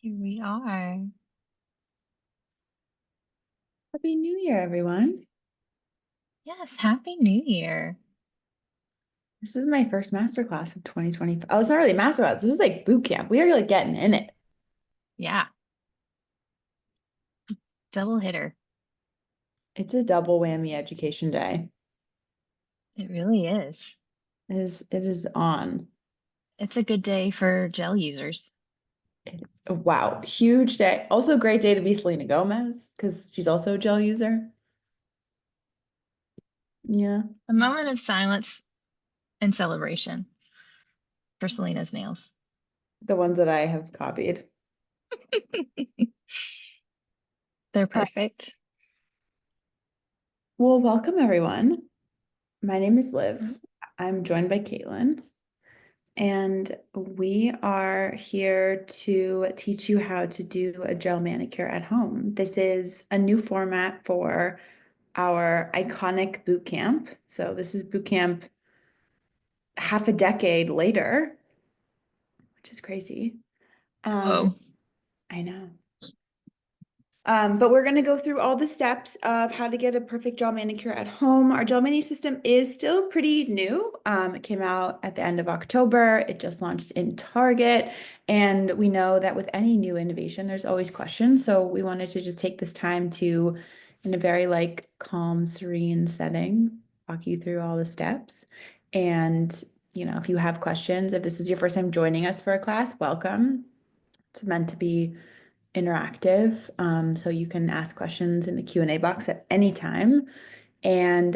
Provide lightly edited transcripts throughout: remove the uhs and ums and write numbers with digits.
Here we are. Happy New Year, everyone. Yes, Happy New Year. This is my first masterclass of 2025. Oh, it's not really a masterclass. This is like boot camp. We are like getting in it. Yeah, double hitter. It's a double whammy education day. It really is. It is on. It's a good day for gel users. Wow, huge day. Also great day to be Selena Gomez because she's also a gel user. Yeah, A moment of silence and celebration for Selena's nails. the ones that I have copied. They're Uh, perfect. well, welcome everyone. My name is Liv. I'm joined by Caitlin. And we are here to teach you how to do a gel manicure at home. This is a new format for our iconic boot camp. So this is boot camp half a decade later, which is crazy. Um, Whoa. I know. But we're going to go through all the steps of how to get a perfect gel manicure at home. Our gel mani system is still pretty new. It came out at the end of October. It just launched in Target. And we know that with any new innovation, there's always questions. So we wanted to just take this time to, in a very like calm, serene setting, walk you through all the steps. And, if you have questions, if this is your first time joining us for a class, welcome. It's meant to be interactive. So you can ask questions in the Q&A box at any time. And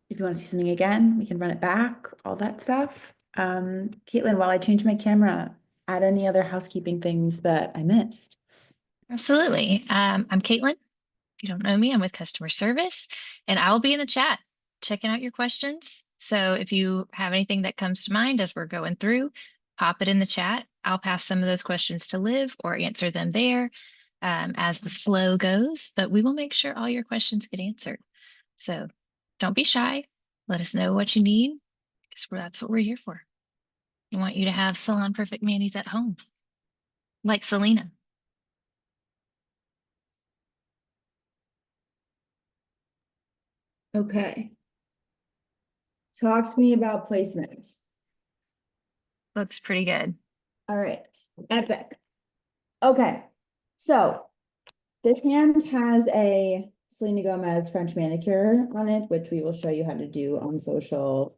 if you want to see something again, we can run it back, all that stuff. Caitlin, while I change my camera, add any other housekeeping things that I missed. Absolutely. I'm Caitlin. If you don't know me, I'm with customer service, and I'll be in the chat checking out your questions. So if you have anything that comes to mind as we're going through, pop it in the chat. I'll pass some of those questions to Liv or answer them there as the flow goes, but we will make sure all your questions get answered. So don't be shy. Let us know what you need because that's what we're here for. We want you to have salon perfect manis at home, like Selena. Okay. Talk to me about placement. Looks pretty good. All right. Epic. Okay. So this hand has a Selena Gomez French manicure on it, which we will show you how to do on social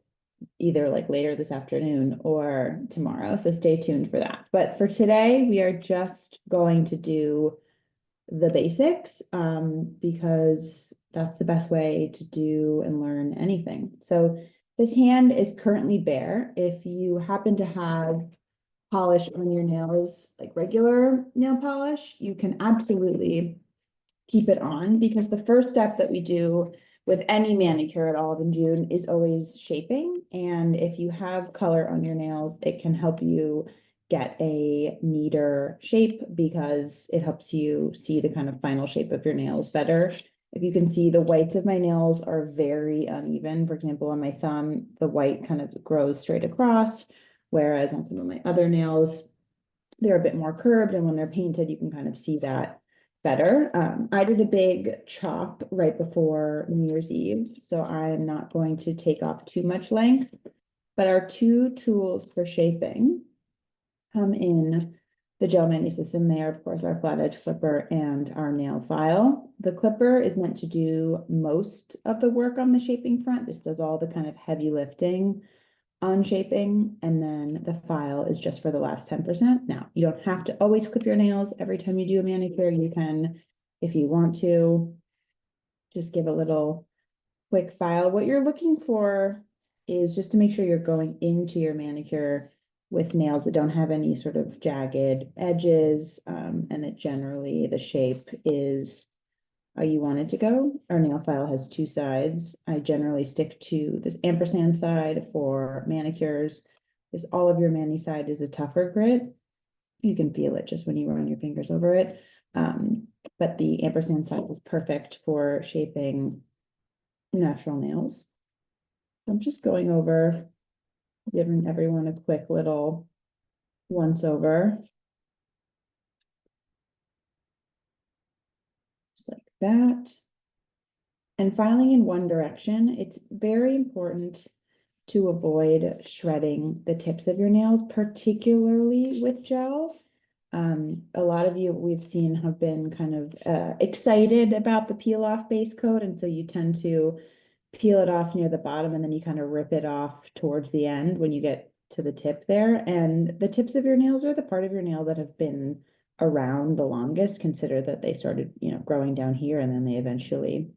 either like later this afternoon or tomorrow. So stay tuned for that. But for today, we are just going to do the basics because that's the best way to do and learn anything. So this hand is currently bare. If you happen to have polish on your nails, like regular nail polish, you can absolutely keep it on because the first step that we do with any manicure at Olive and June is always shaping. And if you have color on your nails, it can help you get a neater shape because it helps you see the kind of final shape of your nails better. If you can see, the whites of my nails are very uneven. For example, on my thumb, the white kind of grows straight across, whereas on some of my other nails, they're a bit more curved. And when they're painted, you can kind of see that better. I did a big chop right before New Year's Eve, so I'm not going to take off too much length. But our two tools for shaping come in the gel mani system. They are, of course, our flat edge clipper and our nail file. The clipper is meant to do most of the work on the shaping front. This does all the kind of heavy lifting on shaping, and then the file is just for the last 10%. Now, you don't have to always clip your nails every time you do a manicure. You can, if you want to, just give a little quick file. What you're looking for is just to make sure you're going into your manicure with nails that don't have any sort of jagged edges, and that generally the shape is how you want it to go. Our nail file has two sides. I generally stick to this ampersand side for manicures. This all of your mani side is a tougher grit. You can feel it just when you run your fingers over it. But the ampersand side is perfect for shaping natural nails. I'm just going over, giving everyone a quick little once over. that. And filing in one direction, it's very important to avoid shredding the tips of your nails, particularly with gel. A lot of you we've seen have been kind of excited about the peel off base coat, and so you tend to peel it off near the bottom and then you kind of rip it off towards the end when you get to the tip there. And the tips of your nails are the part of your nail that have been around the longest. Consider that they started, growing down here and then they eventually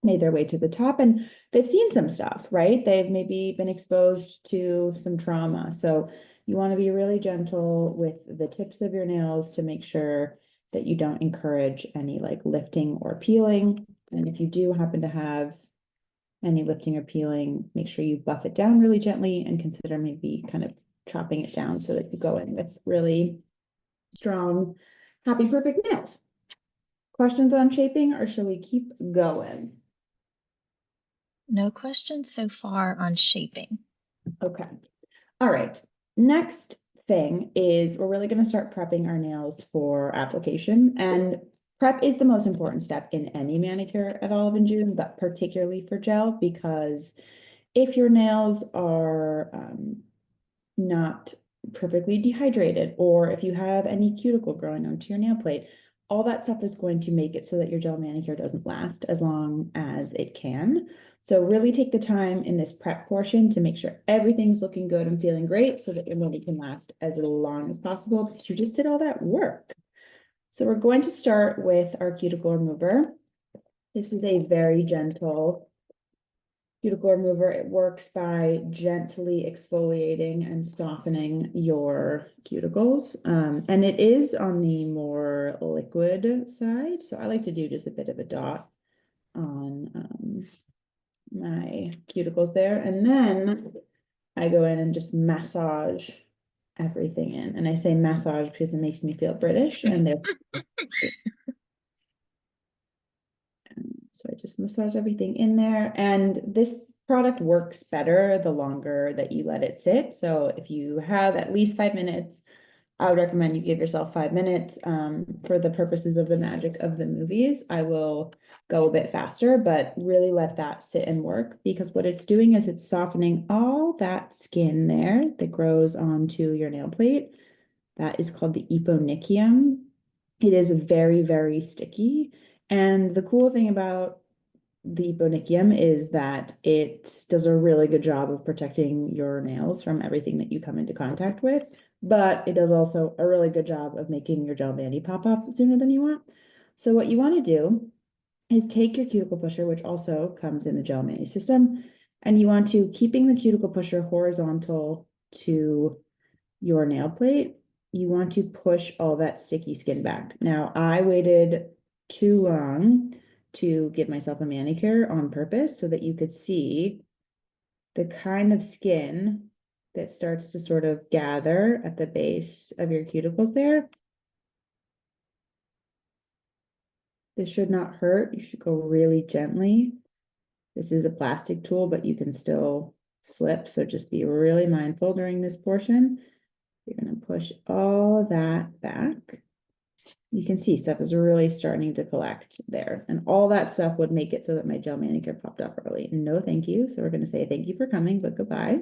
made their way to the top, and they've seen some stuff, right? They've maybe been exposed to some trauma. So you want to be really gentle with the tips of your nails to make sure that you don't encourage any like lifting or peeling. And if you do happen to have any lifting or peeling, make sure you buff it down really gently and consider maybe kind of chopping it down so that you go in with really strong, happy, perfect nails. Questions on shaping, or shall we keep going? No questions so far on shaping. Okay. All right. Next thing is we're really going to start prepping our nails for application. And prep is the most important step in any manicure at Olive and June, but particularly for gel, because if your nails are not perfectly dehydrated, or if you have any cuticle growing onto your nail plate, all that stuff is going to make it so that your gel manicure doesn't last as long as it can. So really take the time in this prep portion to make sure everything's looking good and feeling great so that your mani can last as long as possible, because you just did all that work. So we're going to start with our cuticle remover. This is a very gentle cuticle remover. It works by gently exfoliating and softening your cuticles. And it is on the more liquid side. So I like to do just a bit of a dot on my cuticles there. And then I go in and just massage everything in. And I say massage because it makes me feel British, and so I just massage everything in there. And this product works better the longer that you let it sit. So if you have at least 5 minutes, I would recommend you give yourself 5 minutes. For the purposes of the magic of the movies, I will go a bit faster, but really let that sit and work, because what it's doing is it's softening all that skin there that grows onto your nail plate. That is called the eponychium. It is very, very sticky. And the cool thing about the eponychium is that it does a really good job of protecting your nails from everything that you come into contact with, but it does also a really good job of making your gel mani pop up sooner than you want. So what you want to do is take your cuticle pusher, which also comes in the gel mani system, and you want to, keeping the cuticle pusher horizontal to your nail plate, you want to push all that sticky skin back. Now, I waited too long to give myself a manicure on purpose so that you could see the kind of skin that starts to sort of gather at the base of your cuticles there. This should not hurt. You should go really gently. This is a plastic tool, but you can still slip, so just be really mindful during this portion. You're going to push all that back. You can see stuff is really starting to collect there, and all that stuff would make it so that my gel manicure popped off early. No, thank you. So we're going to say thank you for coming, but goodbye.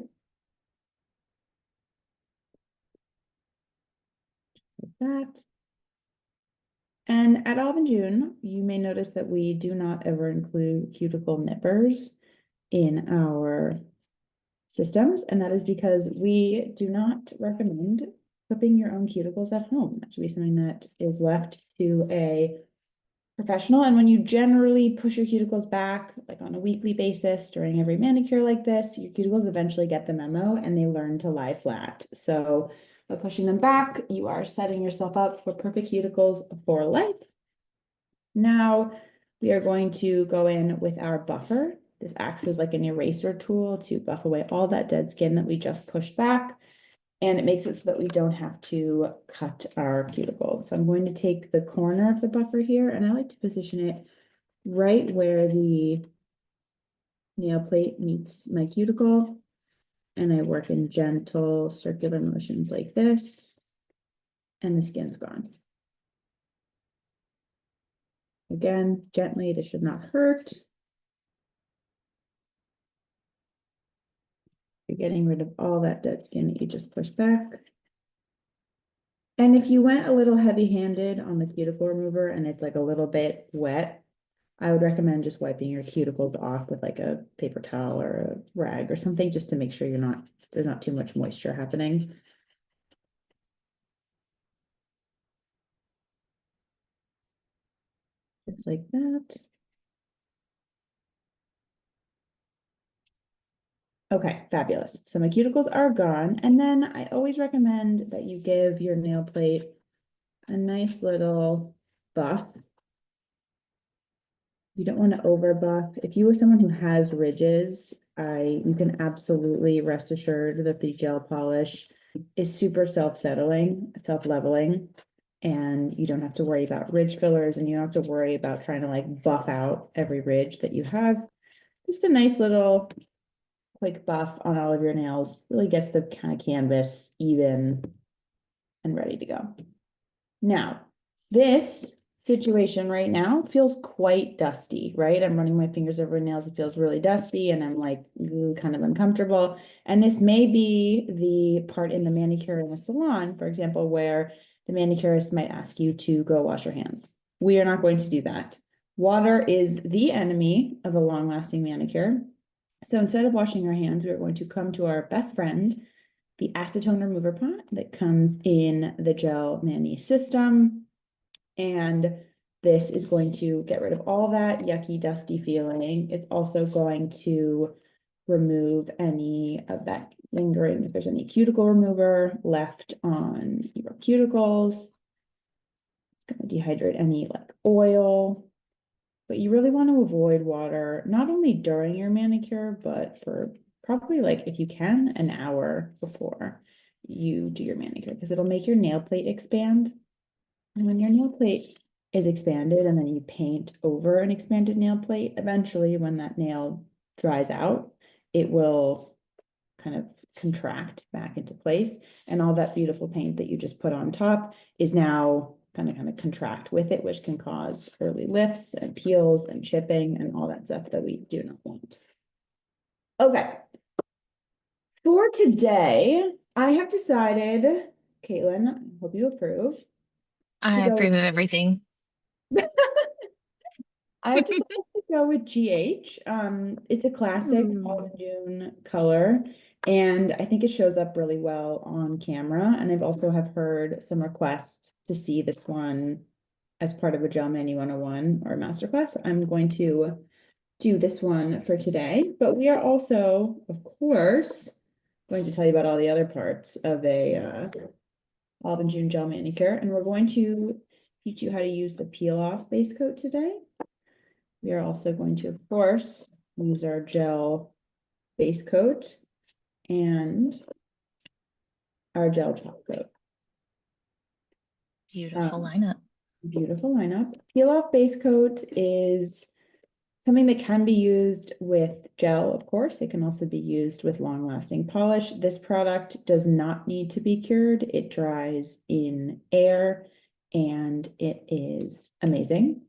Like that. And at Olive and June, you may notice that we do not ever include cuticle nippers in our systems, and that is because we do not recommend clipping your own cuticles at home. That should be something that is left to a professional. And when you generally push your cuticles back, like on a weekly basis during every manicure like this, your cuticles eventually get the memo and they learn to lie flat. So by pushing them back, you are setting yourself up for perfect cuticles for life. Now we are going to go in with our buffer. This acts as like an eraser tool to buff away all that dead skin that we just pushed back. And it makes it so that we don't have to cut our cuticles. So I'm going to take the corner of the buffer here, and I like to position it right where the nail plate meets my cuticle. And I work in gentle circular motions like this, and the skin's gone. Again, gently, this should not hurt. You're getting rid of all that dead skin that you just pushed back. And if you went a little heavy-handed on the cuticle remover and it's like a little bit wet, I would recommend just wiping your cuticles off with like a paper towel or a rag or something, just to make sure there's not too much moisture happening. Just like that. Okay, fabulous. So my cuticles are gone. And then I always recommend that you give your nail plate a nice little buff. You don't want to over buff. If you are someone who has ridges, you can absolutely rest assured that the gel polish is super self-settling, self-leveling, and you don't have to worry about ridge fillers, and you don't have to worry about trying to like buff out every ridge that you have. Just a nice little quick buff on all of your nails really gets the kind of canvas even and ready to go. Now, this situation right now feels quite dusty, right? I'm running my fingers over nails. It feels really dusty and I'm like kind of uncomfortable. And this may be the part in the manicure in a salon, for example, where the manicurist might ask you to go wash your hands. We are not going to do that. Water is the enemy of a long-lasting manicure. So instead of washing our hands, we are going to come to our best friend, the acetone remover pot that comes in the Gel Mani system. And this is going to get rid of all that yucky, dusty feeling. It's also going to remove any of that lingering, if there's any cuticle remover left on your cuticles. It's going to dehydrate any like oil. But you really want to avoid water, not only during your manicure, but for probably like, if you can, an hour before you do your manicure, because it'll make your nail plate expand. And when your nail plate is expanded and then you paint over an expanded nail plate, eventually when that nail dries out, it will kind of contract back into place. And all that beautiful paint that you just put on top is now kind of contract with it, which can cause early lifts and peels and chipping and all that stuff that we do not want. Okay. For today, I have decided, Caitlin, I hope you approve, to I go. approve of everything. I have decided to go with GH. It's a classic Ooh. Autumn June color, and I think it shows up really well on camera. And I've also have heard some requests to see this one as part of a Gel Mani 101 or masterclass. I'm going to do this one for today, but we are also, of course, going to tell you about all the other parts of a Autumn June gel manicure, and we're going to teach you how to use the peel off base coat today. We are also going to, of course, use our gel base coat and our gel top coat. Beautiful lineup. Beautiful lineup. Peel off base coat is something that can be used with gel, of course. It can also be used with long-lasting polish. This product does not need to be cured. It dries in air and it is amazing.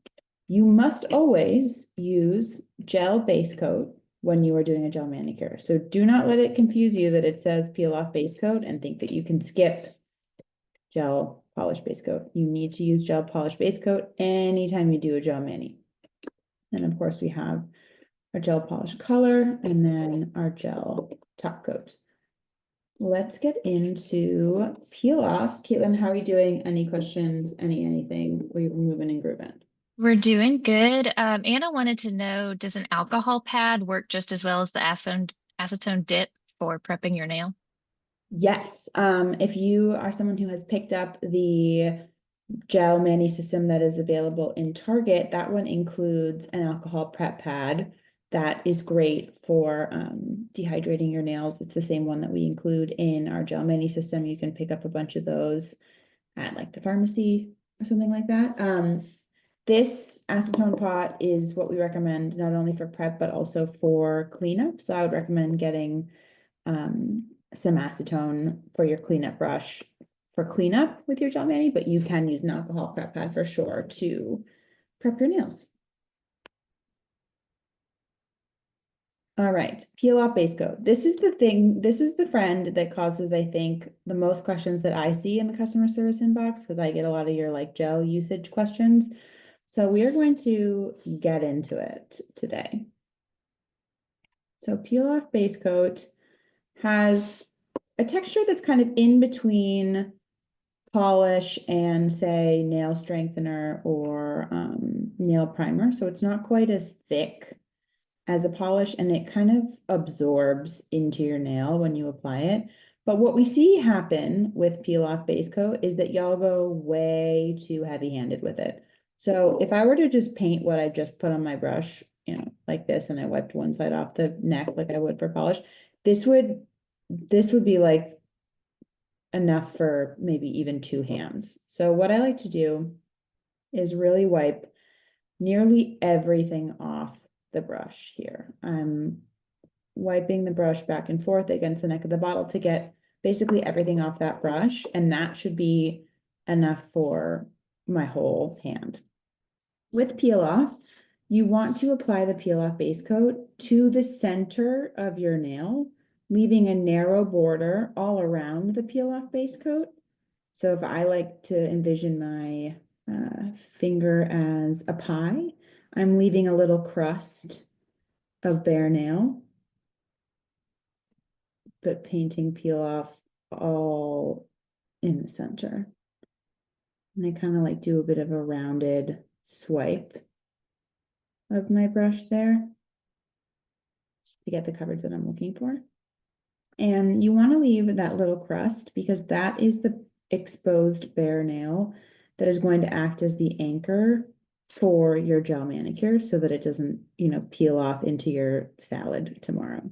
You must always use gel base coat when you are doing a gel manicure. So do not let it confuse you that it says peel off base coat and think that you can skip gel polish base coat. You need to use gel polish base coat anytime you do a gel mani. And of course we have our gel polish color and then our gel top coat. Let's get into peel off. Caitlin, how are you doing? Any questions? Anything? We're moving and grooving. We're doing good. Anna wanted to know, does an alcohol pad work just as well as the acetone dip for prepping your nail? Yes. If you are someone who has picked up the gel mani system that is available in Target, that one includes an alcohol prep pad that is great for dehydrating your nails. It's the same one that we include in our gel mani system. You can pick up a bunch of those at like the pharmacy or something like that. This acetone pot is what we recommend not only for prep, but also for cleanup. So I would recommend getting some acetone for your cleanup brush for cleanup with your gel mani, but you can use an alcohol prep pad for sure to prep your nails. All right, peel off base coat. This is the thing, this is the friend that causes, I think, the most questions that I see in the customer service inbox, because I get a lot of your like gel usage questions. So we are going to get into it today. So peel off base coat has a texture that's kind of in between polish and say nail strengthener or nail primer. So it's not quite as thick as a polish, and it kind of absorbs into your nail when you apply it. But what we see happen with peel off base coat is that y'all go way too heavy handed with it. So if I were to just paint what I just put on my brush, you know, like this, and I wiped one side off the neck like I would for polish, this would be like enough for maybe even 2 hands. So what I like to do is really wipe nearly everything off the brush here. I'm wiping the brush back and forth against the neck of the bottle to get basically everything off that brush, and that should be enough for my whole hand. With peel off, you want to apply the peel off base coat to the center of your nail, leaving a narrow border all around the peel off base coat. So if I like to envision my finger as a pie, I'm leaving a little crust of bare nail, but painting peel off all in the center. And I kind of like do a bit of a rounded swipe of my brush there to get the coverage that I'm looking for. And you want to leave that little crust because that is the exposed bare nail that is going to act as the anchor for your gel manicure so that it doesn't, you know, peel off into your salad tomorrow.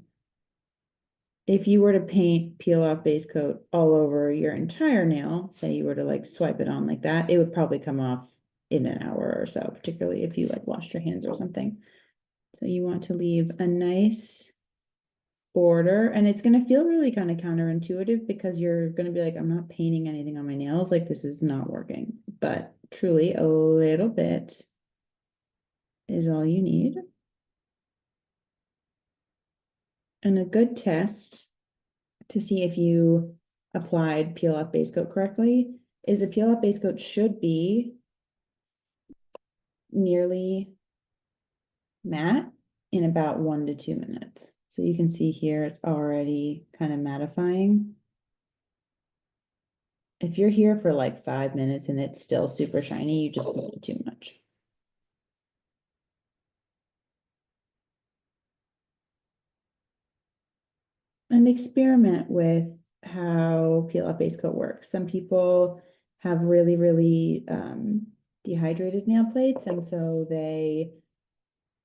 If you were to paint peel off base coat all over your entire nail, say you were to like swipe it on like that, it would probably come off in an hour or so, particularly if you like washed your hands or something. So you want to leave a nice border, and it's going to feel really kind of counterintuitive because you're going to be like, I'm not painting anything on my nails, like this is not working. But truly, a little bit is all you need. And a good test to see if you applied peel off base coat correctly is the peel off base coat should be nearly matte in about 1 to 2 minutes. So you can see here it's already kind of mattifying. If you're here for like 5 minutes and it's still super shiny, you just put too much. And experiment with how peel off base coat works. Some people have really, really dehydrated nail plates, and so they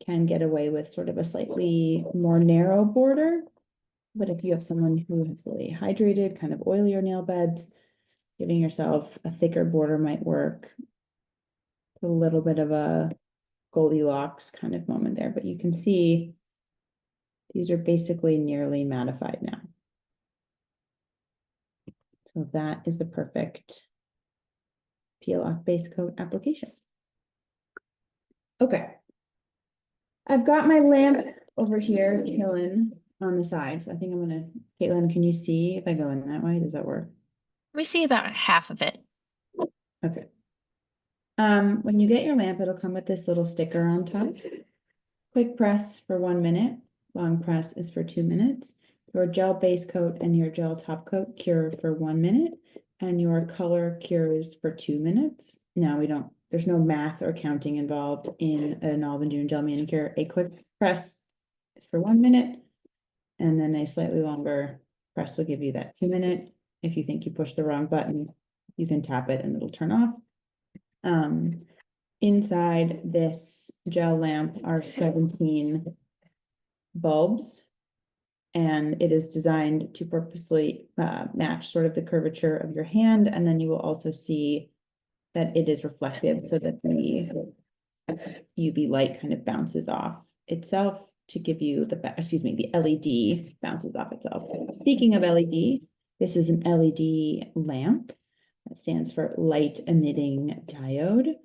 can get away with sort of a slightly more narrow border. But if you have someone who has really hydrated, kind of oilier nail beds, giving yourself a thicker border might work. A little bit of a Goldilocks kind of moment there, but you can see these are basically nearly mattified now. So that is the perfect peel off base coat application. Okay. I've got my lamp over here chilling on the side. So I think I'm gonna, Caitlin, can you see if I go in that way? Does that work? We see about half of it. Okay. When you get your lamp, it'll come with this little sticker on top. Quick press for 1 minute. Long press is for 2 minutes. Your gel base coat and your gel top coat cure for 1 minute, and your color cures for 2 minutes. Now there's no math or counting involved in an Olive and June gel manicure. A quick press is for 1 minute, and then a slightly longer press will give you that 2 minute. If you think you pushed the wrong button, you can tap it and it'll turn off. Inside this gel lamp are 17 bulbs, and it is designed to purposely match sort of the curvature of your hand. And then you will also see that it is reflective so that the UV light kind of bounces off itself to give you the LED bounces off itself. Speaking of LED, this is an LED lamp that stands for light emitting diode.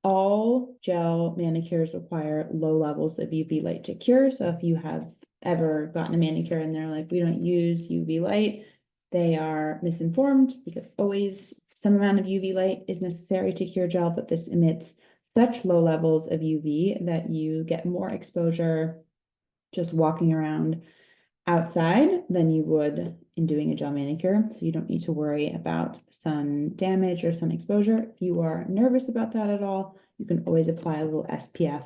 all gel manicures require low levels of UV light to cure. So if you have ever gotten a manicure and they're like, we don't use UV light, they are misinformed, because always some amount of UV light is necessary to cure gel, but this emits such low levels of UV that you get more exposure just walking around outside than you would in doing a gel manicure. So you don't need to worry about sun damage or sun exposure. If you are nervous about that at all, you can always apply a little SPF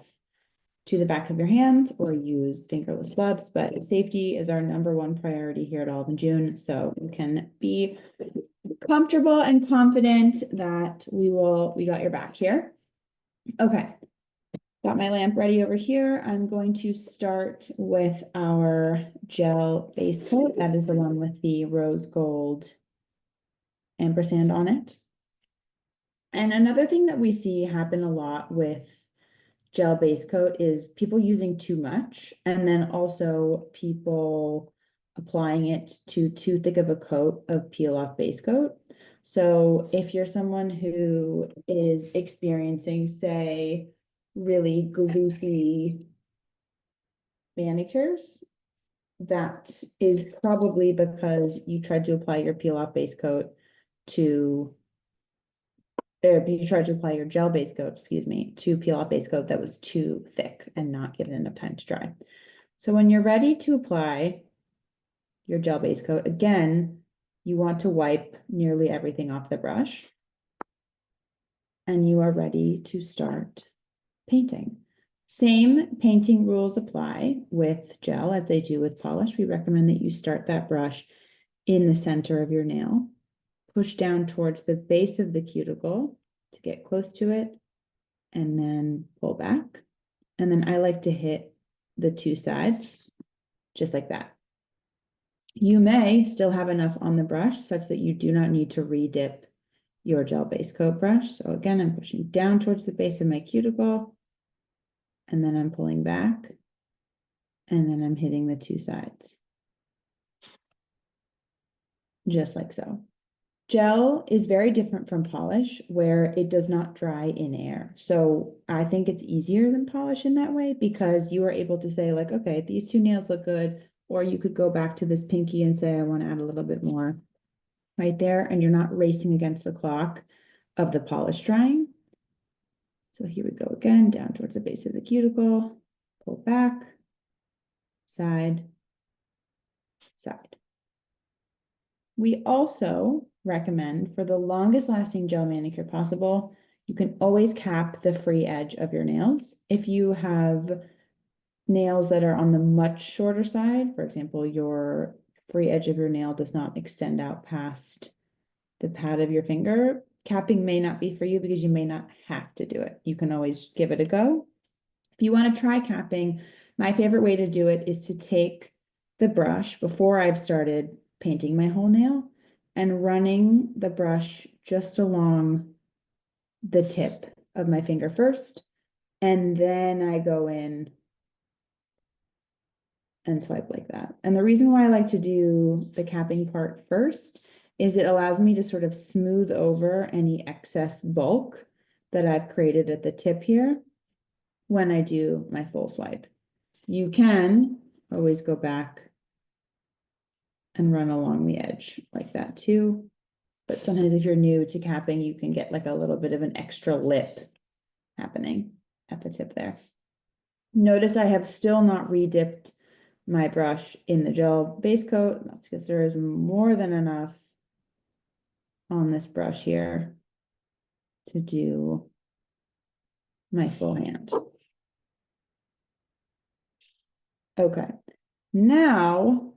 to the back of your hand or use fingerless gloves, but safety is our #1 priority here at Olive and June. So you can be comfortable and confident that we got your back here. Okay. Got my lamp ready over here. I'm going to start with our gel base coat. That is the one with the rose gold ampersand on it. And another thing that we see happen a lot with gel base coat is people using too much, and then also people applying it to too thick of a coat of peel off base coat. So if you're someone who is experiencing, say, really gloopy manicures, that is probably because you tried to apply your peel off base coat to you tried to apply your gel base coat, excuse me, to peel off base coat that was too thick and not given enough time to dry. So when you're ready to apply your gel base coat, again, you want to wipe nearly everything off the brush, and you are ready to start painting. Same painting rules apply with gel as they do with polish. We recommend that you start that brush in the center of your nail, push down towards the base of the cuticle to get close to it, and then pull back. And then I like to hit the two sides, just like that. You may still have enough on the brush such that you do not need to re-dip your gel base coat brush. So again, I'm pushing down towards the base of my cuticle, and then I'm pulling back, and then I'm hitting the two sides, just like so. Gel is very different from polish, where it does not dry in air. So I think it's easier than polish in that way, because you are able to say like, okay, these two nails look good, or you could go back to this pinky and say, I want to add a little bit more right there, and you're not racing against the clock of the polish drying. So here we go again, down towards the base of the cuticle, pull back, side, side. We also recommend, for the longest lasting gel manicure possible, you can always cap the free edge of your nails. If you have nails that are on the much shorter side, for example, your free edge of your nail does not extend out past the pad of your finger, capping may not be for you, because you may not have to do it. You can always give it a go. If you want to try capping, my favorite way to do it is to take the brush before I've started painting my whole nail and running the brush just along the tip of my finger first, and then I go in and swipe like that. And the reason why I like to do the capping part first is it allows me to sort of smooth over any excess bulk that I've created at the tip here when I do my full swipe. You can always go back and run along the edge like that too. But sometimes if you're new to capping, you can get like a little bit of an extra lip happening at the tip there. Notice I have still not re-dipped my brush in the gel base coat. That's because there is more than enough on this brush here to do my full hand. Okay, now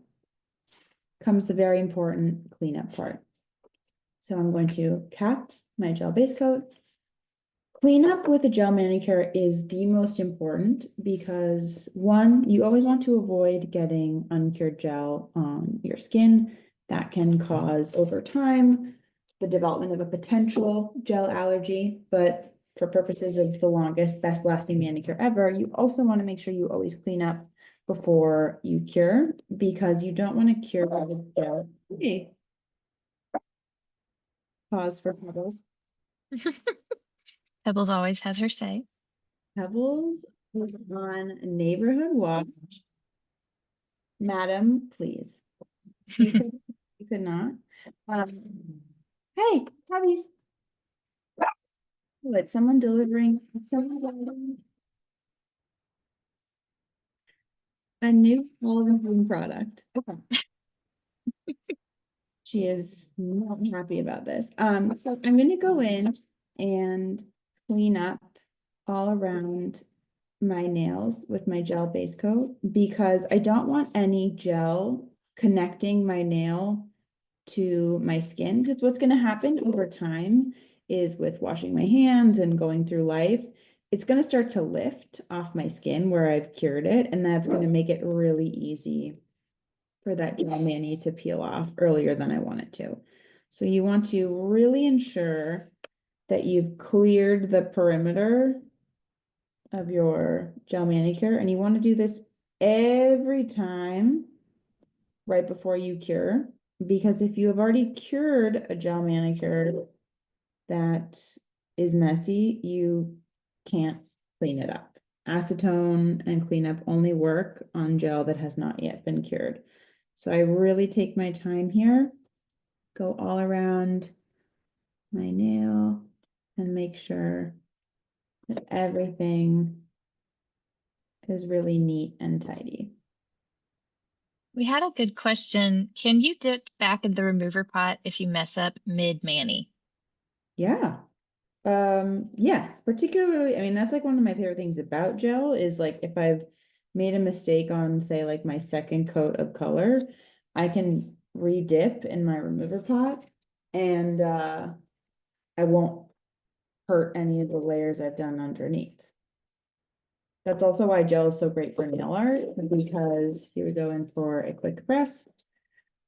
comes the very important cleanup part. So I'm going to cap my gel base coat. Cleanup with a gel manicure is the most important, because one, you always want to avoid getting uncured gel on your skin. That can cause over time the development of a potential gel allergy, but for purposes of the longest, best lasting manicure ever, you also want to make sure you always clean up before you cure, because you don't want to cure with gel. Hey. Pause for bubbles. Pebbles always has her say. Pebbles is on Neighborhood Watch. Madam, please. You could, you could not. Hey, puppies. What, someone delivering, someone delivering a new Olive Bloom product. Okay. She is not happy about this. So I'm gonna go in and clean up all around my nails with my gel base coat because I don't want any gel connecting my nail to my skin. Because what's gonna happen over time is with washing my hands and going through life, it's gonna start to lift off my skin where I've cured it, and that's gonna make it really easy for that gel mani to peel off earlier than I want it to. So you want to really ensure that you've cleared the perimeter of your gel manicure, and you want to do this every time right before you cure, because if you have already cured a gel manicure that is messy, you can't clean it up. Acetone and cleanup only work on gel that has not yet been cured. So I really take my time here, go all around my nail and make sure that everything is really neat and tidy. We had a good question. Can you dip back in the remover pot if you mess up mid-mani? Yeah. Yes, particularly, I mean, that's like one of my favorite things about gel is like if I've made a mistake on, say, like my second coat of color, I can re-dip in my remover pot and I won't hurt any of the layers I've done underneath. That's also why gel is so great for nail art, because here we go in for a quick press.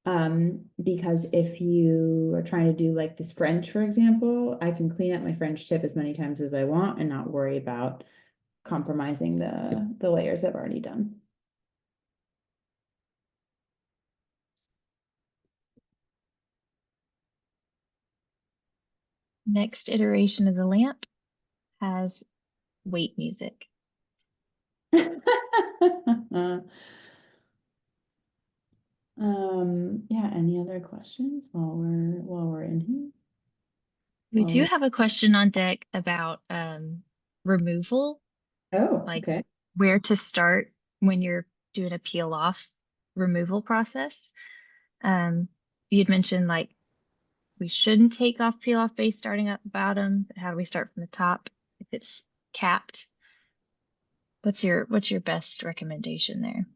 Because if you are trying to do like this French, for example, I can clean up my French tip as many times as I want and not worry about compromising the layers I've already done. Next iteration of the lamp has wait music. Yeah, any other questions while we're in here? We While do we're have a question on deck about removal, Oh, like okay. where to start when you're doing a peel off removal process. Um, you'd mentioned like we shouldn't take off peel off base starting at the bottom, but how do we start from the top if it's capped? What's your best recommendation there?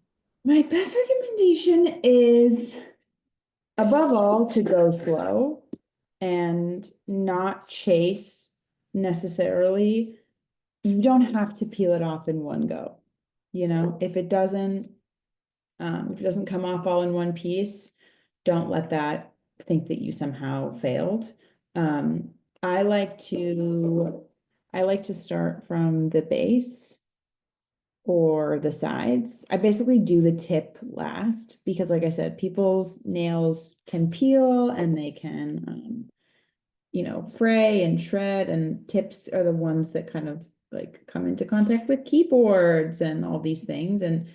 My best recommendation is above all to go slow and not chase necessarily. You don't have to peel it off in one go. You know, if it doesn't come off all in one piece, don't let that think that you somehow failed. Um, I like to I like to start from the base or the sides. I basically do the tip last because like I said, people's nails can peel and they can fray and shred, and tips are the ones that kind of like come into contact with keyboards and all these things. And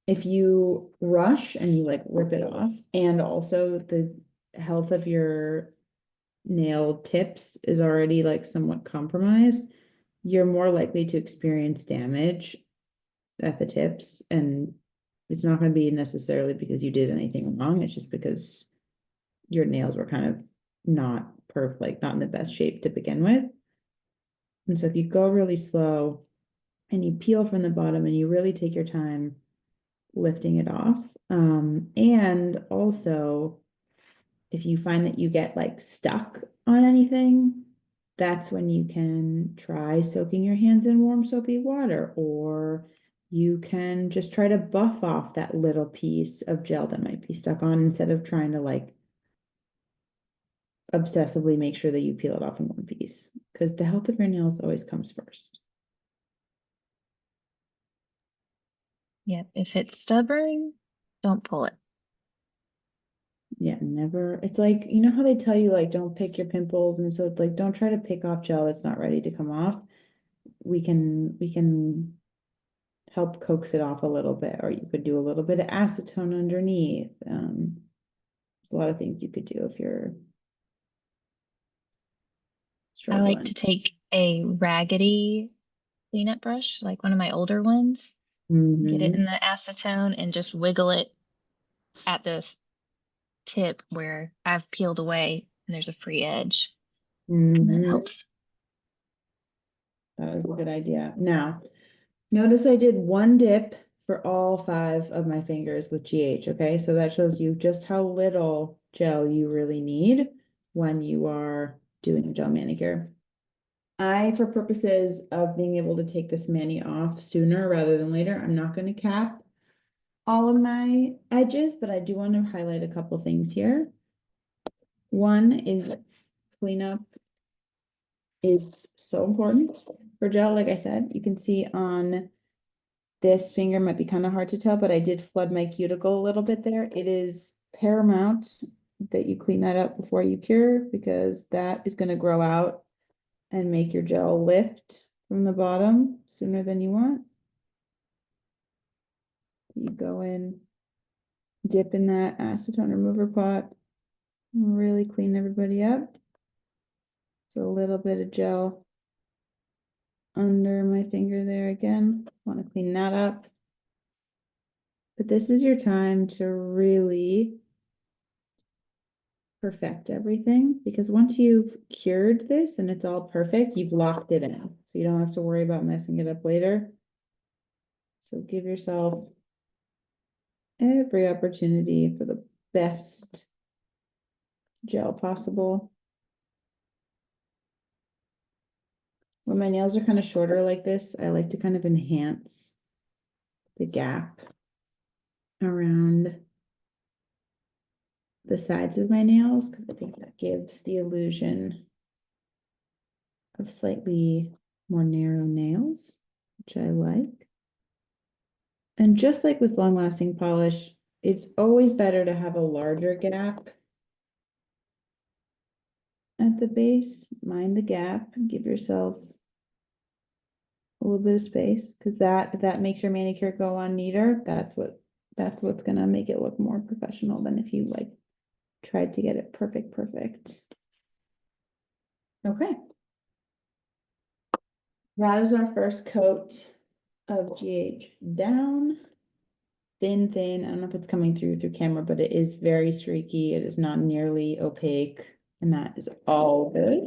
if you rush and you like rip it off, and also the health of your nail tips is already like somewhat compromised, you're more likely to experience damage at the tips. And it's not going to be necessarily because you did anything wrong. It's just because your nails were kind of not perfect, like not in the best shape to begin with. And so if you go really slow and you peel from the bottom and you really take your time lifting it off, and also if you find that you get like stuck on anything, that's when you can try soaking your hands in warm soapy water, or you can just try to buff off that little piece of gel that might be stuck on instead of trying to like obsessively make sure that you peel it off in one piece, because the health of your nails always comes first. Yep, if it's stubborn, don't pull it. Yeah, never. It's like, you know how they tell you like don't pick your pimples, and so it's like don't try to pick off gel that's not ready to come off. We can help coax it off a little bit, or you could do a little bit of acetone underneath. A lot of things you could do if you're I like to struggling. take a raggedy cleanup brush, like one of my older ones, get it Mm-hmm. in the acetone and just wiggle it at the tip where I've peeled away and there's a free edge. And that Mm-hmm. helps. That is a good idea. Now, notice I did one dip for all 5 of my fingers with GH, okay? So that shows you just how little gel you really need when you are doing a gel manicure. For purposes of being able to take this mani off sooner rather than later, I'm not going to cap all of my edges, but I do want to highlight a couple things here. One is cleanup is so important for gel. Like I said, you can see on this finger might be kind of hard to tell, but I did flood my cuticle a little bit there. It is paramount that you clean that up before you cure, because that is going to grow out and make your gel lift from the bottom sooner than you want. You go in, dip in that acetone remover pot, and really clean everybody up. So a little bit of gel under my finger there again. Want to clean that up. But this is your time to really perfect everything, because once you've cured this and it's all perfect, you've locked it in. So you don't have to worry about messing it up later. So give yourself every opportunity for the best gel possible. When my nails are kind of shorter like this, I like to kind of enhance the gap around the sides of my nails, because I think that gives the illusion of slightly more narrow nails, which I like. And just like with long-lasting polish, it's always better to have a larger gap at the base. Mind the gap, give yourself a little bit of space, because that if that makes your manicure go on neater, that's what's gonna make it look more professional than if you like tried to get it perfect. Okay. That is our first coat of GH down. Thin, thin. I don't know if it's coming through camera, but it is very streaky. It is not nearly opaque, and that is all good.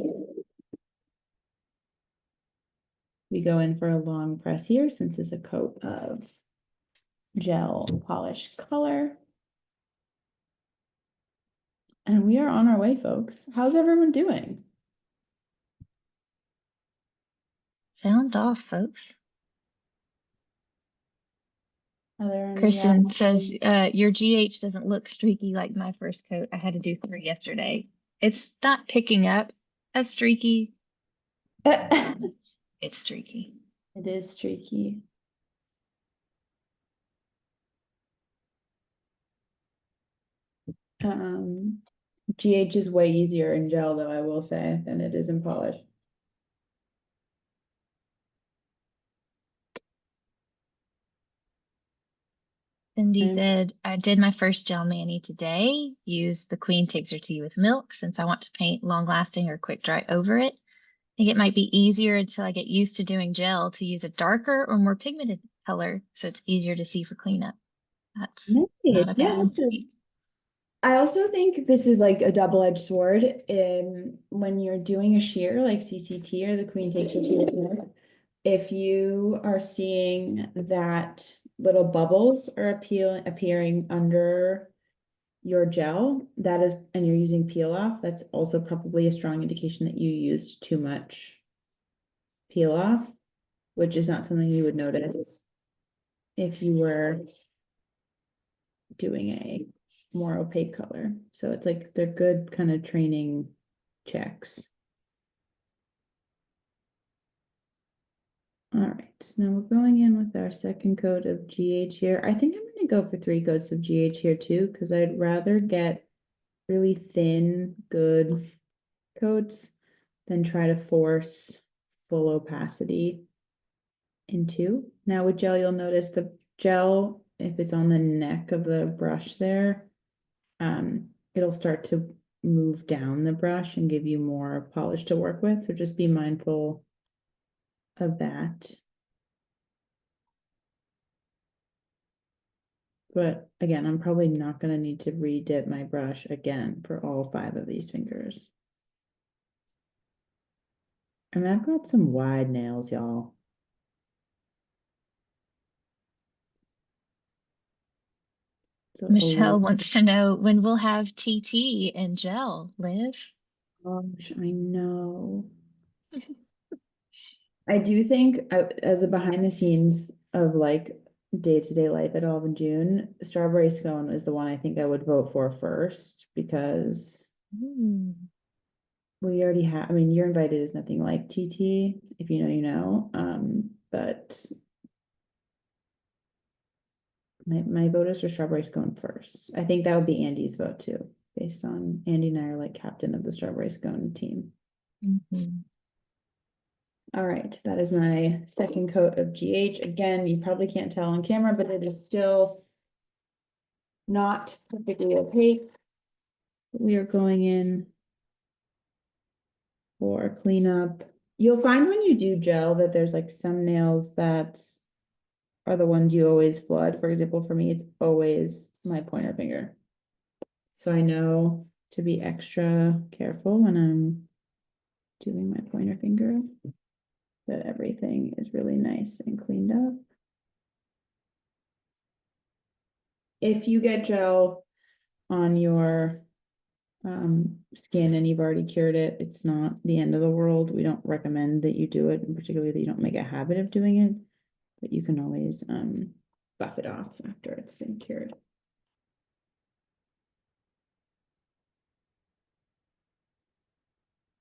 We go in for a long press here, since it's a coat of gel polish color. And we are on our way, folks. How's everyone doing? Sound off, folks. Are there any Kristen says, your GH doesn't look streaky like my first coat. I had to do 3 yesterday. It's not picking up as streaky. it It's streaky. is streaky. GH is way easier in gel, though, I will say, than it is in polish. Cindy And said, I did my first gel mani today. Used the Queen Takes Her Tea with Milk since I want to paint long lasting or quick dry over it. I think it might be easier until I get used to doing gel to use a darker or more pigmented color so it's easier to see for cleanup. That's not a nice. Yeah, bad tweet. I also think this is like a double-edged sword in when you're doing a shear like CCT or the Queen Takes Your Tea with Milk. If you are seeing that little bubbles are appearing under your gel, that is, and you're using peel off, that's also probably a strong indication that you used too much peel off, which is not something you would notice if you were doing a more opaque color. So it's like they're good kind of training checks. All right, now we're going in with our second coat of GH here. I think I'm going to go for 3 coats of GH here too, because I'd rather get really thin, good coats than try to force full opacity into. Now with gel, you'll notice the gel, if it's on the neck of the brush there, it'll start to move down the brush and give you more polish to work with. So just be mindful of that. But again, I'm probably not going to need to re-dip my brush again for all 5 of these fingers. And I've got some wide nails, y'all. So, Michelle oh wants to know when we'll have TT and gel, Liv. gosh, I know. I do think as a behind the scenes of like day-to-day life at Olive and June, strawberry scone is the one I think I would vote for first because Mm. we already have, I mean, you're invited is nothing like TT, if you know, you know. But my vote is for strawberry scone first. I think that would be Andy's vote too, based on Andy and I are like captain of the strawberry scone team. Mhm. All right, that is my second coat of GH. Again, you probably can't tell on camera, but it is still not perfectly opaque. We are going in for cleanup. You'll find when you do gel that there's like some nails that are the ones you always flood. For example, for me, it's always my pointer finger. So I know to be extra careful when I'm doing my pointer finger, that everything is really nice and cleaned up. If you get gel on your skin and you've already cured it, it's not the end of the world. We don't recommend that you do it, and particularly that you don't make a habit of doing it, but you can always buff it off after it's been cured.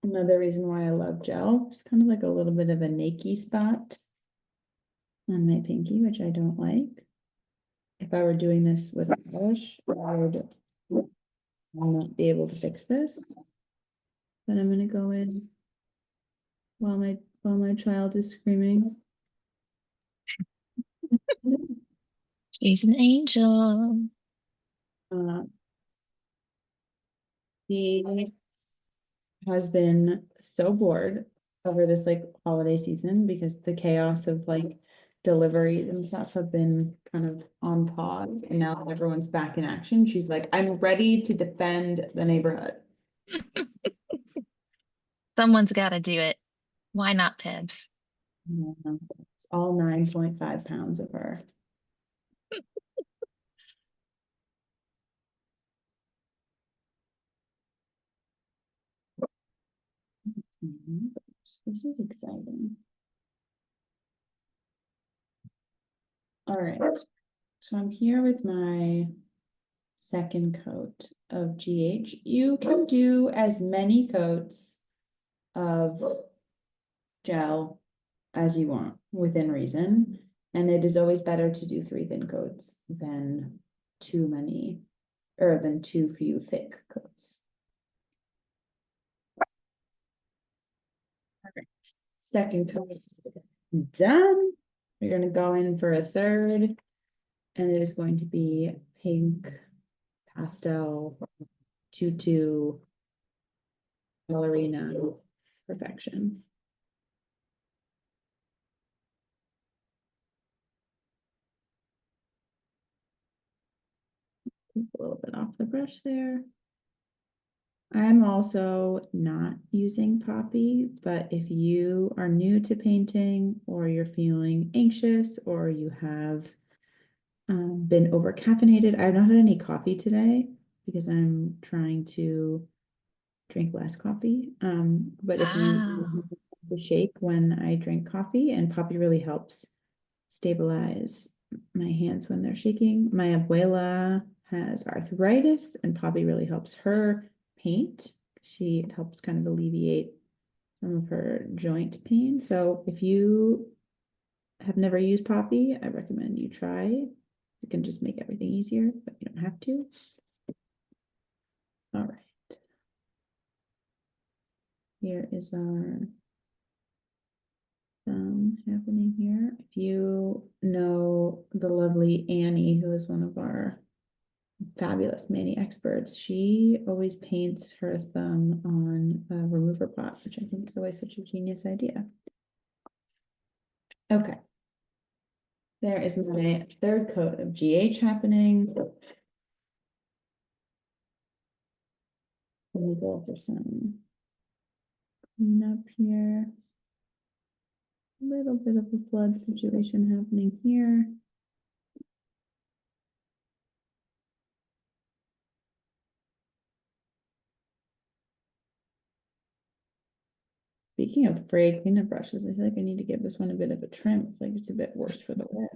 Another reason why I love gel, it's kind of like a little bit of a nakey spot on my pinky, which I don't like. If I were doing this with a brush, I would not be able to fix this. Then I'm gonna go in while my child is screaming. She's an angel. Uh, he has been so bored over this like holiday season because the chaos of like deliveries and stuff have been kind of on pause, and now that everyone's back in action, she's like, I'm ready to defend the neighborhood. Someone's got to do it. Why not Pebs? Yeah, it's all 9.5 pounds of her. This is exciting. All right, so I'm here with my second coat of GH. You can do as many coats of gel as you want within reason. And it is always better to do 3 thin coats than too many, or than too few thick coats. Perfect. Second coat done. We're gonna go in for a third, and it is going to be pink, pastel, tutu, ballerina, perfection. Take a little bit off the brush there. I'm also not using Poppy, but if you are new to painting or you're feeling anxious or you have been over caffeinated, I've not had any coffee today because I'm trying to drink less coffee. But if you Wow. to shake when I drink coffee, and Poppy really helps stabilize my hands when they're shaking. My abuela has arthritis, and Poppy really helps her paint. She helps kind of alleviate some of her joint pain. So if you have never used Poppy, I recommend you try. You can just make everything easier, but you don't have to. All right. Here is our happening here. If you know the lovely Annie, who is one of our fabulous mani experts, she always paints her thumb on a remover pot, which I think is always such a genius idea. Okay. There is my third coat of GH happening. Let me go for some cleanup here. A little bit of a flood situation happening here. Speaking of frayed cleanup brushes, I feel like I need to give this one a bit of a trim. I feel like it's a bit worse for the wear.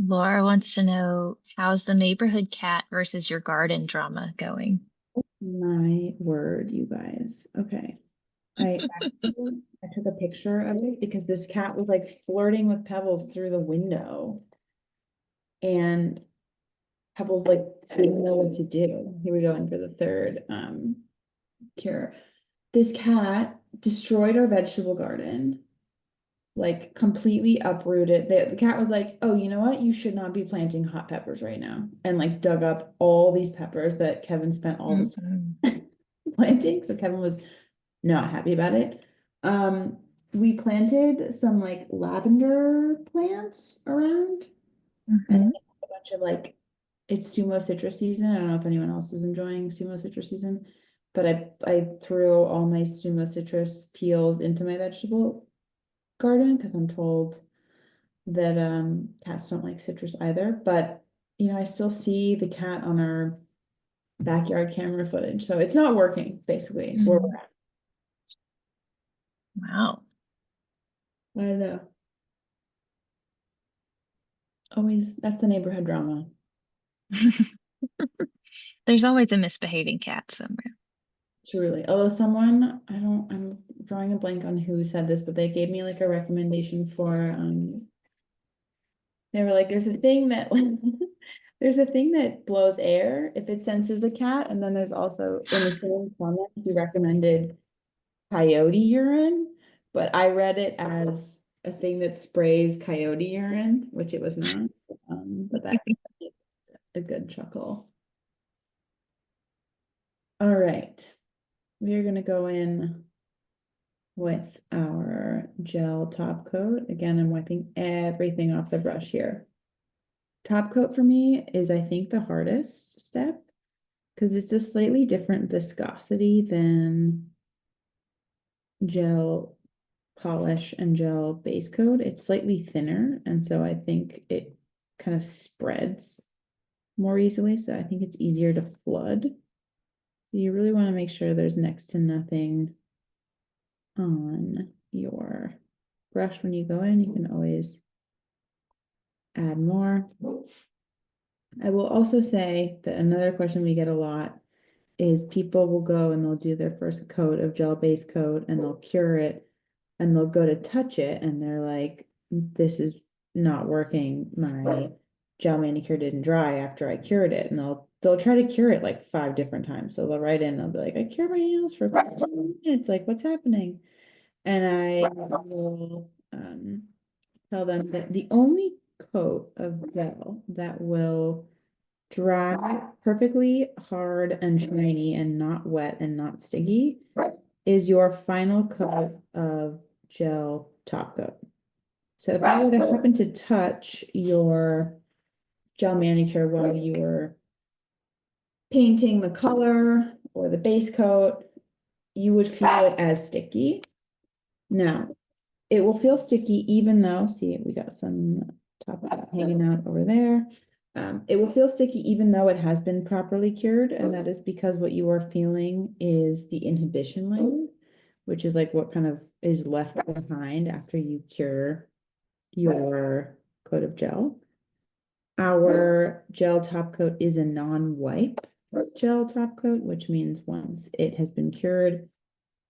Laura wants to know, how's the neighborhood cat versus your garden drama going? My word, you guys. Okay. I took a picture of it because this cat was like flirting with Pebbles through the window. And Pebbles like didn't know what to do. Here we go in for the third cure. This cat destroyed our vegetable garden, like completely uprooted. The cat was like, oh, you know what? You should not be planting hot peppers right now. And like dug up all these peppers that Kevin spent all this Mm-mm. time planting. So Kevin was not happy about it. We planted some like lavender plants around and Mhm. a bunch of like, it's sumo citrus season. I don't know if anyone else is enjoying sumo citrus season, but I threw all my sumo citrus peels into my vegetable garden because I'm told that cats don't like citrus either. But you know, I still see the cat on our backyard camera footage, so it's not working. Basically, is where we're Mm. Wow. at. I know. Always, that's the neighborhood drama. There's always a misbehaving cat somewhere. Truly. Although someone, I'm drawing a blank on who said this, but they gave me like a recommendation for they were like, there's a thing that there's a thing that blows air if it senses a cat, and then there's also in the same comment he recommended coyote urine, but I read it as a thing that sprays coyote urine, which it was not. But that a good chuckle. All right, we are gonna go in with our gel top coat. Again, I'm wiping everything off the brush here. Top coat for me is, I think, the hardest step because it's a slightly different viscosity than gel polish and gel base coat. It's slightly thinner, and so I think it kind of spreads more easily. So I think it's easier to flood. You really want to make sure there's next to nothing on your brush when you go in. You can always add more. I will also say that another question we get a lot is people will go and they'll do their first coat of gel base coat and they'll cure it and they'll go to touch it and they're like, this is not working. My gel manicure didn't dry after I cured it. And they'll try to cure it like 5 different times. So they'll write in, they'll be like, I cured my nails for 15 minutes. Like, what's happening? And I will tell them that the only coat of gel that will dry perfectly hard and shiny and not wet and not sticky is your final coat of gel top coat. So if I were to happen to touch your gel manicure while you were painting the color or the base coat, you would feel it as sticky. Now, it will feel sticky even though, see, we got some top hanging out over there. It will feel sticky even though it has been properly cured, and that is because what you are feeling is the inhibition layer, which is like what kind of is left behind after you cure your coat of gel. Our gel top coat is a non-wipe gel top coat, which means once it has been cured,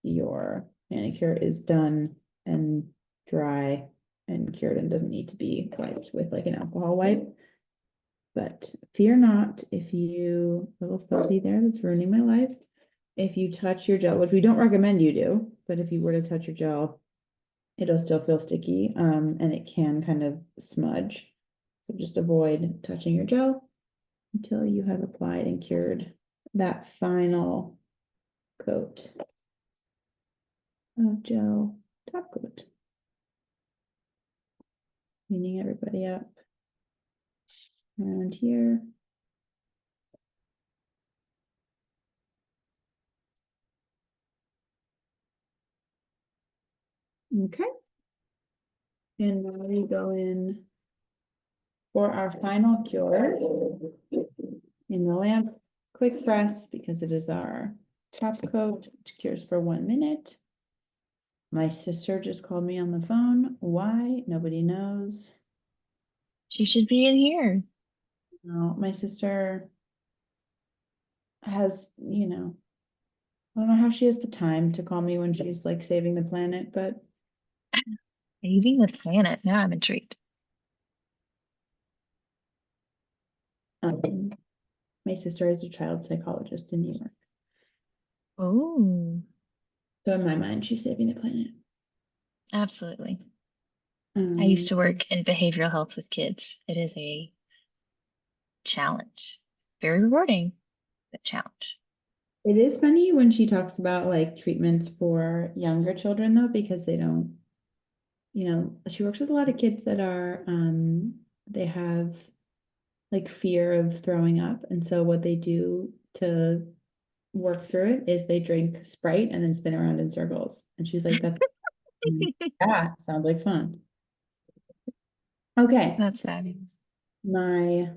your manicure is done and dry and cured and doesn't need to be wiped with like an alcohol wipe. But fear not if you, little fuzzy there that's ruining my life. If you touch your gel, which we don't recommend you do, but if you were to touch your gel, it'll still feel sticky, and it can kind of smudge. So just avoid touching your gel until you have applied and cured that final coat of gel top coat. Cleaning everybody up around here. Okay. And now we go in for our final cure in the lamp. Quick press because it is our top coat, which cures for 1 minute. My sister just called me on the phone. Why? Nobody knows. She should be in here. No, my sister has, I don't know how she has the time to call me when she's like saving the planet, but Saving the planet. Now I'm intrigued. um, my sister is a child psychologist in New York. Oh, So in my mind, she's saving the planet. absolutely. I used Um, to work in behavioral health with kids. It is a challenge. Very rewarding, but challenge. it is funny when she talks about like treatments for younger children though, because they don't, she works with a lot of kids that are, they have like fear of throwing up. And so what they do to work through it is they drink Sprite and then spin around in circles. And she's like, that's, yeah, sounds like fun. Okay, That's fabulous. my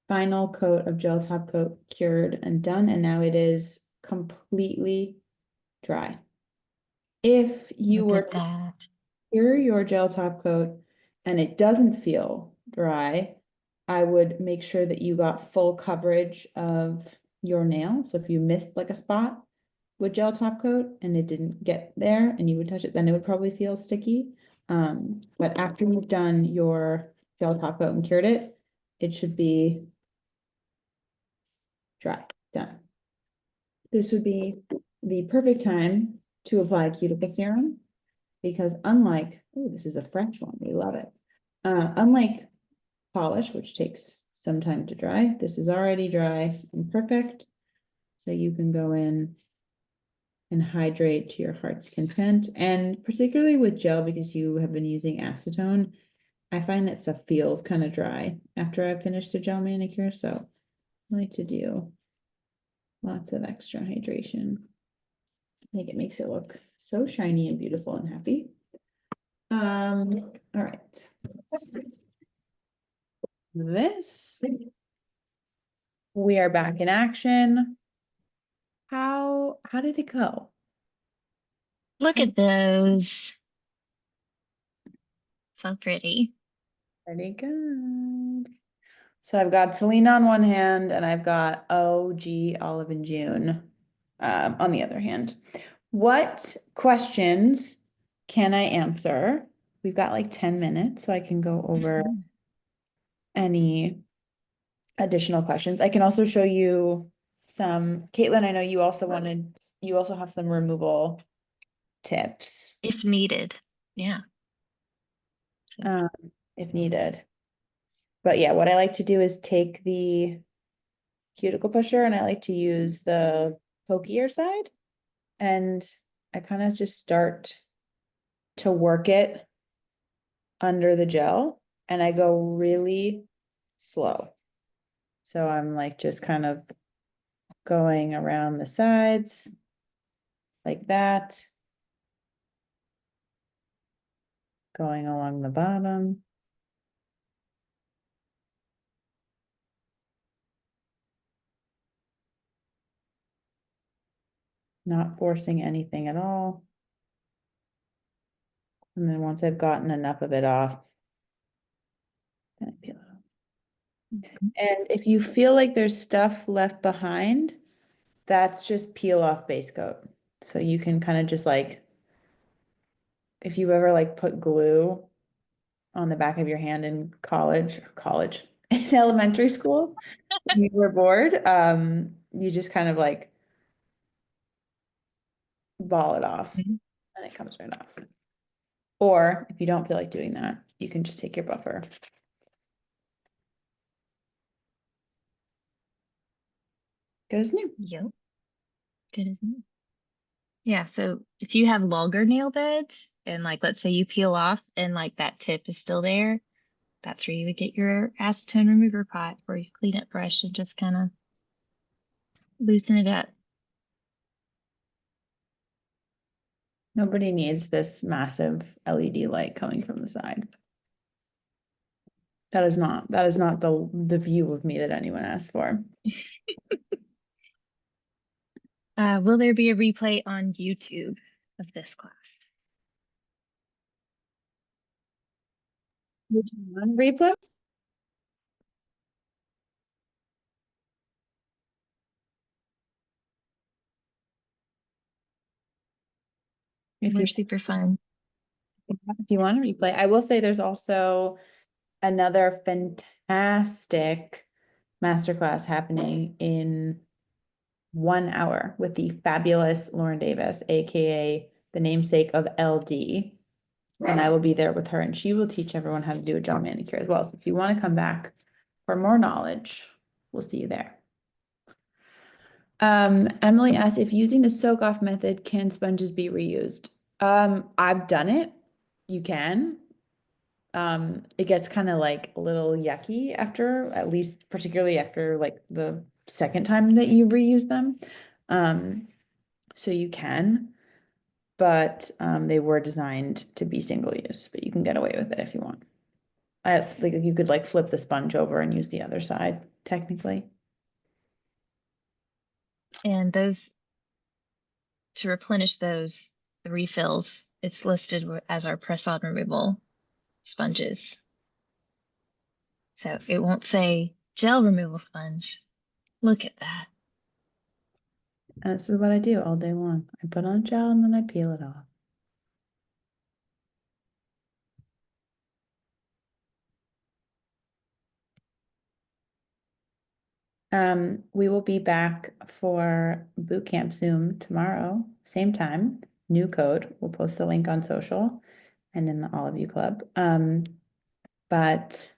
final coat of gel top coat cured and done, and now it is completely dry. If you Look were at to that. cure your gel top coat and it doesn't feel dry, I would make sure that you got full coverage of your nail. So if you missed like a spot with gel top coat and it didn't get there and you would touch it, then it would probably feel sticky. But after you've done your gel top coat and cured it, it should be dry, done. This would be the perfect time to apply cuticle serum because unlike, oh, this is a fresh one, we love it. Unlike polish, which takes some time to dry, this is already dry and perfect. So you can go in and hydrate to your heart's content. And particularly with gel, because you have been using acetone, I find that stuff feels kind of dry after I've finished a gel manicure. So I like to do lots of extra hydration. I think it makes it look so shiny and beautiful and happy. All right. This, we are back in action. How did it go? Look at those. So pretty. Pretty good. So I've got Selena on one hand and I've got OG Olive and June on the other hand. What questions can I answer? We've got like 10 minutes, so I can go over Mhm. any additional questions. I can also show you some, Caitlin, I know you also have some removal tips If needed. Yeah. um, if needed. But yeah, what I like to do is take the cuticle pusher and I like to use the pokier side and I kind of just start to work it under the gel and I go really slow. So I'm like just kind of going around the sides like that, going along the bottom. Not forcing anything at all. And then once I've gotten enough of it off, then I peel it off. And if you feel like there's stuff left behind, that's just peel off base coat. So you can kind of just like, if you ever like put glue on the back of your hand in college, in elementary school. We were bored. You just kind of like ball it off Mhm. and it comes right off. Or if you don't feel like doing that, you can just take your buffer. Good as new. Yep. Good as new. Yeah, so if you have longer nail beds and like let's say you peel off and like that tip is still there, that's where you would get your acetone remover pot or your clean it brush and just kind of loosen it up. Nobody needs this massive LED light coming from the side. That is not the view of me that anyone asked for. Will there be a replay on YouTube of this class? Which one? Replay? If We're you super fun. if you want to replay, I will say there's also another fantastic masterclass happening in 1 hour with the fabulous Lauren Davis, aka the namesake of LD. And I will be there with her, and she will teach everyone how to do a gel manicure as well. So if you want to come back for more knowledge, we'll see you there. Emily asked if using the soak off method, can sponges be reused? I've done it. You can. It gets kind of like a little yucky after, at least particularly after like the second time that you reuse them. So you can, but they were designed to be single use, but you can get away with it if you want. I like you could like flip the sponge over and use the other side, technically. And those, to replenish those, the refills, it's listed as our press-on removal sponges. So it won't say gel removal sponge. Look at that. And this is what I do all day long. I put on gel and then I peel it off. We will be back for Bootcamp Zoom tomorrow, same time, new code. We'll post the link on social and in the All of You Club. But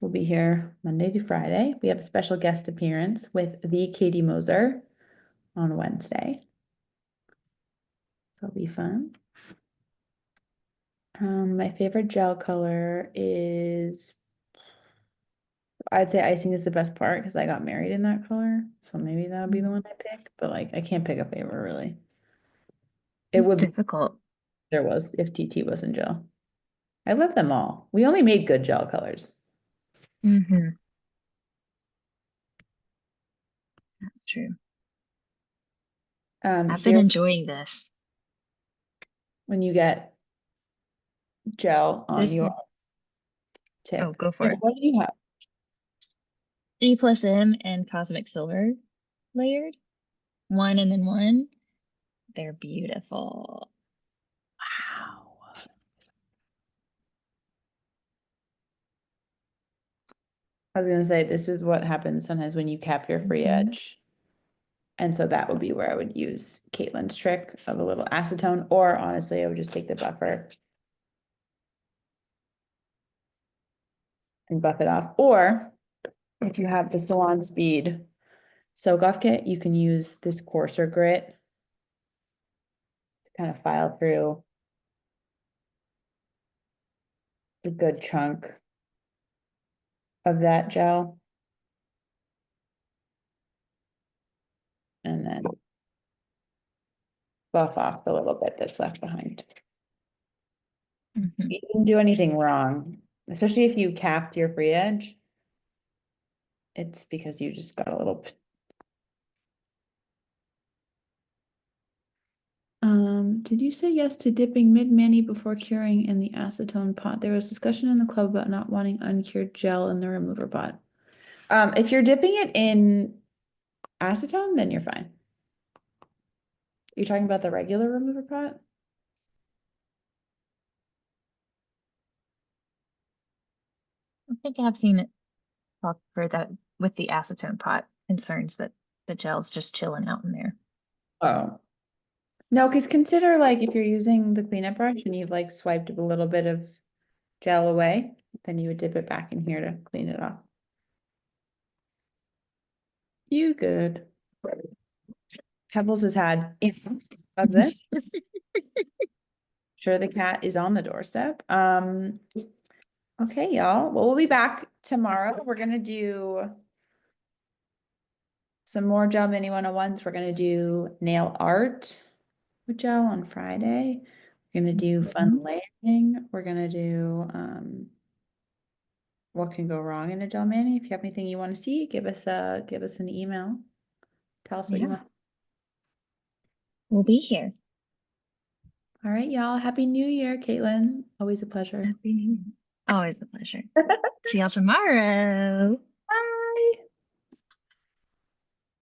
we'll be here Monday to Friday. We have a special guest appearance with the Katie Moser on Wednesday. It'll be fun. My favorite gel color is, I'd say icing is the best part because I got married in that color. So maybe that would be the one I pick. But like I can't pick a favorite really. It It's would be difficult. there was if TT wasn't gel. I love them all. We only made good gel colors. Mm-hmm. True. I've been Here enjoying this. when you get gel on This your is, oh, tip. go for Here, it. what do you have? E plus M and Cosmic Silver layered. One and then one. They're beautiful. Wow. I was gonna say this is what happens sometimes when you cap your free Mhm. edge. And so that would be where I would use Caitlin's trick of a little acetone, or honestly, I would just take the buffer and buff it off. Or if you have the Salon Speed soak off kit, you can use this coarser grit to kind of file through a good chunk of that gel. And then buff off the little bit that's left behind. Mhm. You didn't do anything wrong, especially if you capped your free edge. It's because you just got a little. Did you say yes to dipping mid-mani before curing in the acetone pot? There was discussion in the club about not wanting uncured gel in the remover pot. If you're dipping it in acetone, then you're fine. You're talking about the regular remover pot? I think I've seen it. talk for that with the acetone pot concerns that the gel's just chilling out in there. Oh. No, because consider like if you're using the cleanup brush and you've like swiped a little bit of gel away, then you would dip it back in here to clean it off. You good. Pebbles has had enough of this. Sure, the cat is on the doorstep. Okay, y'all. Well, we'll be back tomorrow. We're gonna do some more Gel Mini 101s. We're gonna do nail art with gel on Friday. We're gonna do fun layering. We're gonna do what can go wrong in a gel mani. If you have anything you want to see, give us an email. Tell us what you Yeah, want. we'll be here. All right, y'all. Happy New Year, Caitlin. Always a pleasure. Happy New Year. Always a pleasure. See y'all tomorrow.